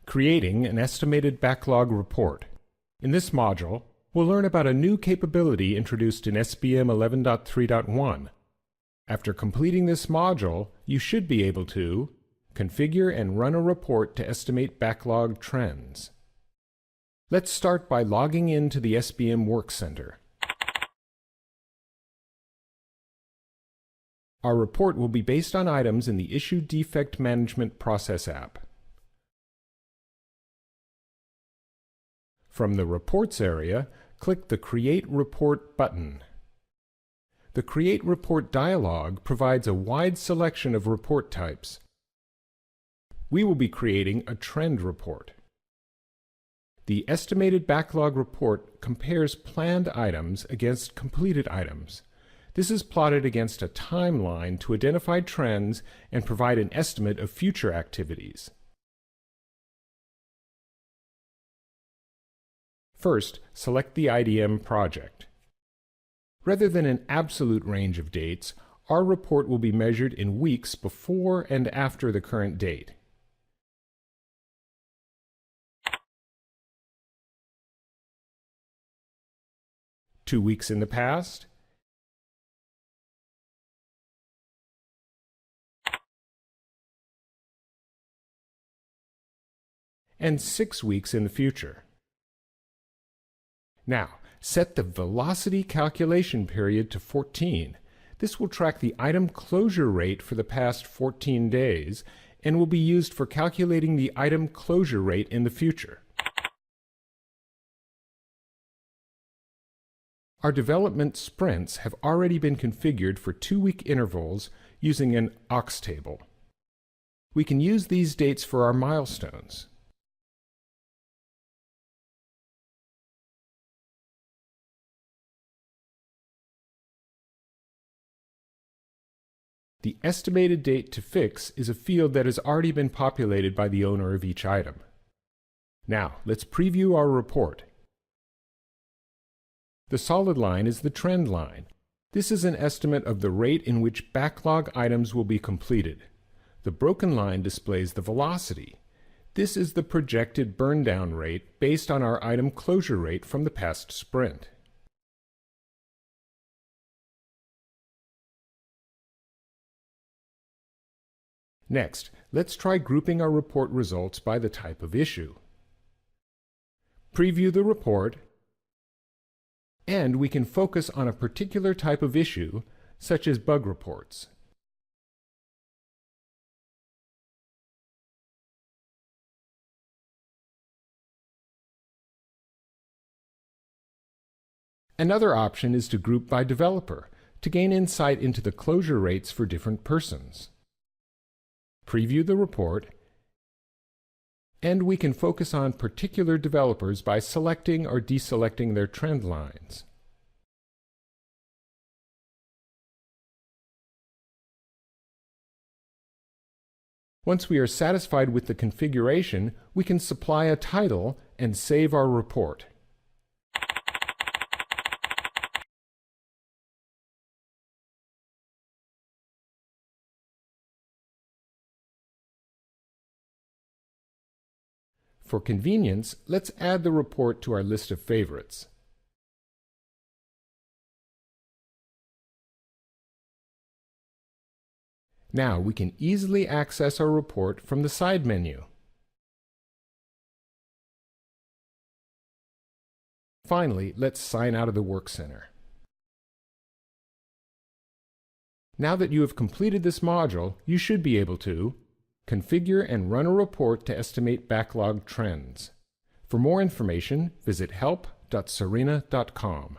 Creating an estimated backlog report. In this module, we'll learn about a new capability introduced in SBM 11.3.1. After completing this module, you should be able to configure and run a report to estimate backlog trends. Let's start by logging into the SBM Work Center. Our report will be based on items in the Issue Defect Management Process app. From the Reports area, click the Create Report button. The Create Report dialog provides a wide selection of report types. We will be creating a trend report. The estimated backlog report compares planned items against completed items. This is plotted against a timeline to identify trends and provide an estimate of future activities. First, select the IDM project. Rather than an absolute range of dates, our report will be measured in weeks before and after the current date. Two weeks in the past, and 6 weeks in the future. Now, set the velocity calculation period to 14. This will track the item closure rate for the past 14 days and will be used for calculating the item closure rate in the future. Our development sprints have already been configured for 2-week intervals using an aux table. We can use these dates for our milestones. The estimated date to fix is a field that has already been populated by the owner of each item. Now, let's preview our report. The solid line is the trend line. This is an estimate of the rate in which backlog items will be completed. The broken line displays the velocity. This is the projected burn-down rate based on our item closure rate from the past sprint. Next, let's try grouping our report results by the type of issue. Preview the report, and we can focus on a particular type of issue, such as bug reports. Another option is to group by developer, to gain insight into the closure rates for different persons. Preview the report, and we can focus on particular developers by selecting or deselecting their trend lines. Once we are satisfied with the configuration, we can supply a title and save our report. For convenience, let's add the report to our list of favorites. Now we can easily access our report from the side menu. Finally, let's sign out of the Work Center. Now that you have completed this module, you should be able to configure and run a report to estimate backlog trends. For more information, visit help.serena.com.